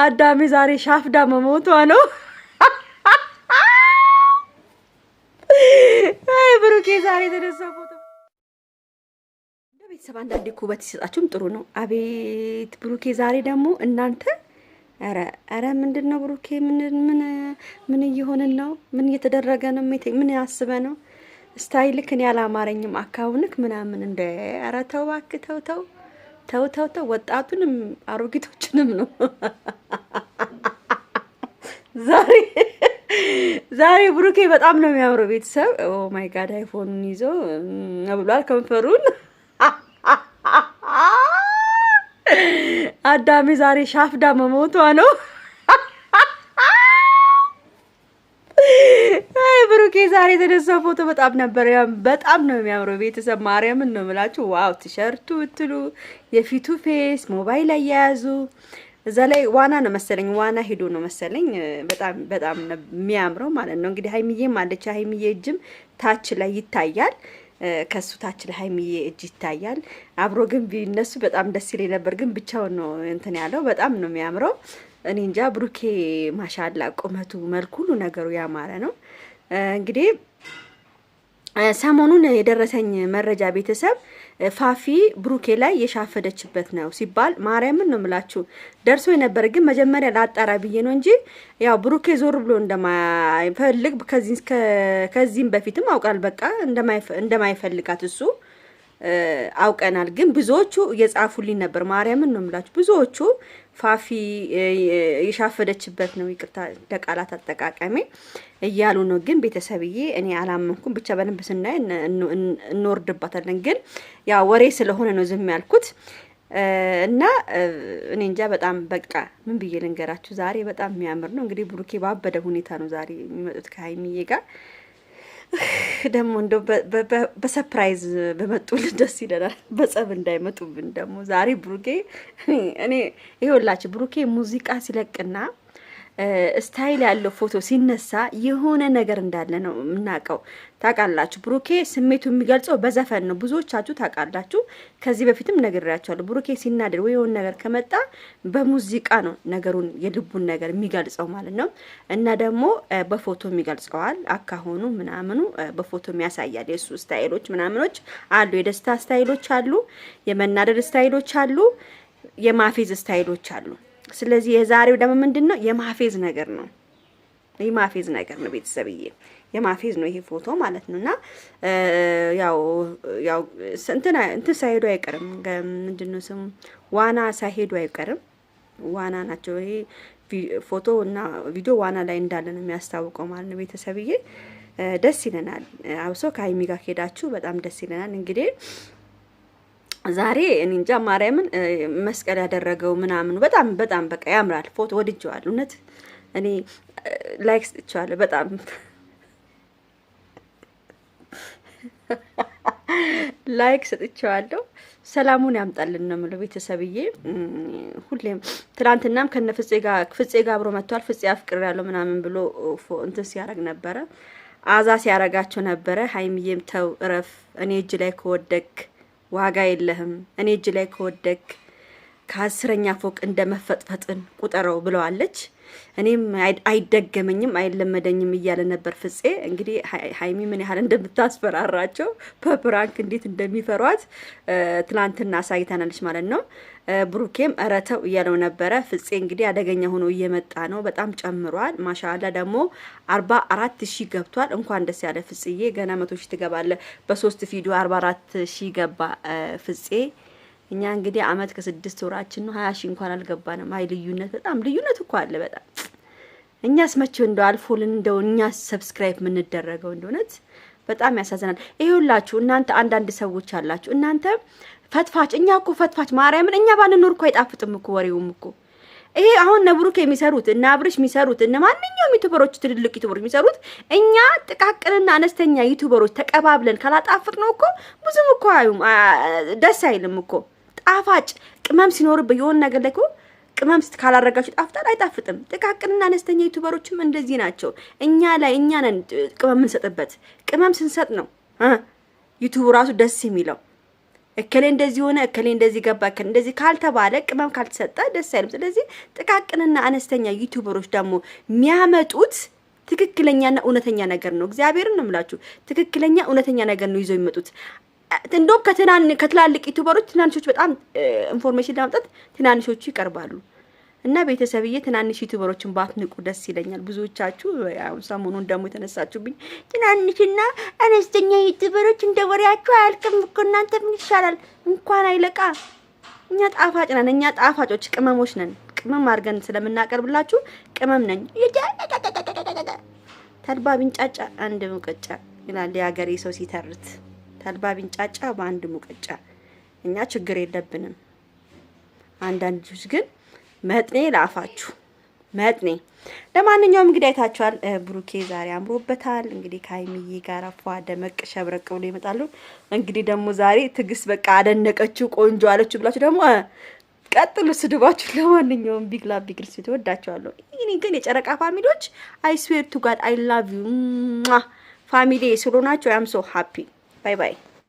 አዳሜ ዛሬ ሻፍዳ መሞቷ ነው። አይ ብሩኬ ዛሬ ተነሳው ፎቶ ቤተሰብ አንዳንዴ ኩበት ይሰጣችሁም ጥሩ ነው። አቤት ብሩኬ ዛሬ ደግሞ እናንተ አረ ምንድነው ብሩኬ ምን እየሆነን ነው? ምን እየተደረገ ነው? ምን ያስበ ነው? ስታይልክ እኔ አላማረኝም። አካውንክ ምናምን እንደ አረ ተው እባክህ ተው ወጣቱንም አሮጊቶችንም ነው ዛሬ ብሩኬ በጣም ነው የሚያምረው። ቤተሰብ ኦ ማይ ጋድ አይፎኑን ይዞ ብሏል ከንፈሩን። አዳሜ ዛሬ ሻፍዳ መሞቷ ነው። አይ ብሩኬ ዛሬ የተነሳው ፎቶ በጣም ነው የሚያምረው። ቤተሰብ ማርያምን ነው የምላችሁ። ዋው ቲሸርቱ እትሉ የፊቱ ፌስ ሞባይል ላይ ያያዙ እዛ ላይ ዋና ነው መሰለኝ ዋና ሄዶ ነው መሰለኝ። በጣም ነው የሚያምረው ማለት ነው። እንግዲህ ሀይሚዬም አለች። ሀይሚዬ እጅም ታች ላይ ይታያል። ከሱ ታች ላይ ሀይሚዬ እጅ ይታያል። አብሮ ግን ቢነሱ በጣም ደስ ይለኝ ነበር፣ ግን ብቻውን ነው እንትን ያለው። በጣም ነው የሚያምረው። እኔ እንጃ ብሩኬ ማሻአላ ቁመቱ፣ መልኩ፣ ሁሉ ነገሩ ያማረ ነው። እንግዲህ ሰሞኑን የደረሰኝ መረጃ ቤተሰብ ፋፊ ብሩኬ ላይ የሻፈደችበት ነው ሲባል ማርያምን ነው የምላችሁ ደርሶ የነበር። ግን መጀመሪያ ላጣራ ብዬ ነው እንጂ ያው ብሩኬ ዞር ብሎ እንደማይፈልግ ከዚህም በፊትም አውቃል። በቃ እንደማይፈልጋት እሱ አውቀናል። ግን ብዙዎቹ እየጻፉልኝ ነበር። ማርያምን ነው የምላችሁ ብዙዎቹ ፋፊ የሻፈደችበት ነው፣ ይቅርታ ለቃላት አጠቃቀሜ እያሉ ነው። ግን ቤተሰብዬ እኔ አላመንኩም። ብቻ በደንብ ስናይ እንወርድባታለን። ግን ያ ወሬ ስለሆነ ነው ዝም ያልኩት እና እኔ እንጃ በጣም በቃ ምን ብዬ ልንገራችሁ። ዛሬ በጣም የሚያምር ነው። እንግዲህ ብሩኬ ባበደ ሁኔታ ነው ዛሬ የሚመጡት ከሀይሚዬ ጋር። ደግሞ እንደው በሰርፕራይዝ በመጡልን ደስ ይለናል። በጸብ እንዳይመጡብን ደግሞ ዛሬ ብሩኬ እኔ ይኸውላችሁ ብሩኬ ሙዚቃ ሲለቅና ስታይል ያለው ፎቶ ሲነሳ የሆነ ነገር እንዳለ ነው የምናውቀው። ታውቃላችሁ ብሩኬ ስሜቱ የሚገልጸው በዘፈን ነው። ብዙዎቻችሁ ታውቃላችሁ። ከዚህ በፊትም ነግሬያችኋለሁ። ብሩኬ ሲናደድ ወይ የሆነ ነገር ከመጣ በሙዚቃ ነው ነገሩን የልቡን ነገር የሚገልጸው ማለት ነው። እና ደግሞ በፎቶ የሚገልጸዋል። አካሆኑ ምናምኑ በፎቶ የሚያሳያል። የሱ ስታይሎች ምናምኖች አሉ። የደስታ ስታይሎች አሉ፣ የመናደድ ስታይሎች አሉ፣ የማፌዝ ስታይሎች አሉ። ስለዚህ የዛሬው ደግሞ ምንድነው የማፌዝ ነገር ነው። የማፌዝ ነገር ነው ቤተሰብዬ፣ የማፌዝ ነው ይሄ ፎቶ ማለት ነውና ያው እንትን ሳይሄዱ አይቀርም። ምንድነው ስሙ ዋና ሳይሄዱ አይቀርም። ዋና ናቸው። ይሄ ፎቶ እና ቪዲዮ ዋና ላይ እንዳለ ነው የሚያስታውቀው ማለት ነው ቤተሰብዬ። ደስ ይለናል። አብሶ ከሀይሚ ጋር ሄዳችሁ በጣም ደስ ይለናል። እንግዲህ ዛሬ እኔ እንጃ ማርያምን መስቀል ያደረገው ምናምን በጣም በቃ ያምራል። ፎቶ ወድጄዋለሁ። እውነት እኔ ላይክ ሰጥቼዋለሁ በጣም ላይክ ሰጥቼዋለሁ። ሰላሙን ያምጣልን ነው የምለው ቤተሰብዬ። ሁሌም ትናንትናም ፍፄ ጋር አብሮ መጥቷል። ፍፄ አፍቅሬያለሁ ምናምን ብሎ እንትን ሲያረግ ነበረ፣ አዛ ሲያረጋቸው ነበረ። ሀይሚዬም ተው እረፍ፣ እኔ እጅ ላይ ከወደክ ዋጋ የለህም፣ እኔ እጅ ላይ ከወደክ ከ10ኛ ፎቅ እንደመፈጥፈጥን ቁጠረው ብለዋለች። እኔም አይደገመኝም አይለመደኝም እያለ ነበር ፍፄ። እንግዲህ ሀይሚ ምን ያህል እንደምታስፈራራቸው በፕራንክ እንዴት እንደሚፈሯት ትናንትና አሳይታናለች ማለት ነው። ብሩኬም እረተው እያለው ነበረ። ፍፄ እንግዲህ አደገኛ ሆኖ እየመጣ ነው። በጣም ጨምሯል። ማሻአላ ደግሞ 44,000 ገብቷል። እንኳን ደስ ያለ ፍፄዬ። ገና 100,000 ትገባለ። በ3 ቪዲዮ 44,000 ገባ ፍፄ። እኛ እንግዲህ አመት ከ6 ወራችን ነው 20,000 እንኳን አልገባንም። አይ ልዩነት በጣም ልዩነት እኮ አለ በጣም። እኛስ መቼው እንደው አልፎልን እንደው እኛስ ሰብስክራይብ ምን እንደረገው እንደሆነት በጣም ያሳዝናል። ይሄውላችሁ እናንተ አንዳንድ ሰዎች አላችሁ እናንተ ፈትፋች። እኛ እኮ ፈትፋች ማርያምን እኛ ባንኖር እኮ አይጣፍጥም እኮ ወሬውም እኮ። ይሄ አሁን ነብሩክ የሚሰሩት እና አብርሽ የሚሰሩት እና ማንኛውም ዩቲዩበሮች ትልልቅ ዩቲዩበሮች የሚሰሩት እኛ ጥቃቅንና አነስተኛ ዩቲዩበሮች ተቀባብለን ካላጣፍጥ ነው እኮ ብዙም እኮ ደስ አይልም እኮ። ጣፋጭ ቅመም ሲኖርበት የሆነ ነገር ላይ እኮ ቅመም ካላረጋችሁ ጣፍጣል አይጣፍጥም። ጥቃቅንና አነስተኛ ዩቲዩበሮችም እንደዚህ ናቸው። እኛ ነን ቅመም እንሰጥበት። ቅመም ስንሰጥ ነው ዩቲዩብ ራሱ ደስ የሚለው። እከሌ እንደዚህ ሆነ እከሌ እንደዚህ ገባ እከሌ እንደዚህ ካልተባለ ቅመም ካልተሰጠ ደስ አይልም። ስለዚህ ጥቃቅንና አነስተኛ ዩቲዩበሮች ደግሞ የሚያመጡት ትክክለኛና እውነተኛ ነገር ነው። እግዚአብሔርን ነው የምላችሁ። ትክክለኛ እውነተኛ ነገር ነው ይዘው የሚመጡት። እንደውም ከትላልቅ ዩቲዩበሮች ትናንሾች በጣም ኢንፎርሜሽን ለማምጣት ትናንሾቹ ይቀርባሉ። እና ቤተሰብዬ ትናንሽ ዩቲዩበሮችን ባትንቁ ደስ ይለኛል። ብዙዎቻችሁ ያው ሰሞኑን ደግሞ የተነሳችሁብኝ ትናንሽና አነስተኛ ዩቲዩበሮች እንደ ወሬያችሁ አያልቅም እኮ እናንተ ምን ይሻላል እንኳን አይለቃ። እኛ ጣፋጭ ነን፣ እኛ ጣፋጮች ቅመሞች ነን። ቅመም አድርገን ስለምናቀርብላችሁ ቅመም ነኝ። ተልባ ቢንጫጫ አንድ ሙቀጫ ይላል የሀገሬ ሰው ሲተርት። ተልባ ቢንጫጫ በአንድ ሙቀጫ። እኛ ችግር የለብንም። አንዳንዶች ግን መጥኔ ላፋችሁ መጥኔ። ለማንኛውም እንግዲህ አይታችኋል ብሩኬ ዛሬ አምሮበታል። እንግዲህ ከሀይሚዬ ጋር አፏ ደመቅ ሸብረቅ ብሎ ይመጣሉ። እንግዲህ ደግሞ ዛሬ ትግስት በቃ አደነቀችው ቆንጆ አለችው ብላችሁ ደግሞ ቀጥሉ ስድባችሁ። ለማንኛውም ቢግ ላቭ ቢግ ሪስፔክት ወዳችኋለሁ። እኔ ግን የጨረቃ ፋሚሊዎች አይ ስዌር ቱ ጋድ አይ ላቭ ዩ ፋሚሊ ስለሆናችሁ አም ሶ ሃፒ ባይ ባይ።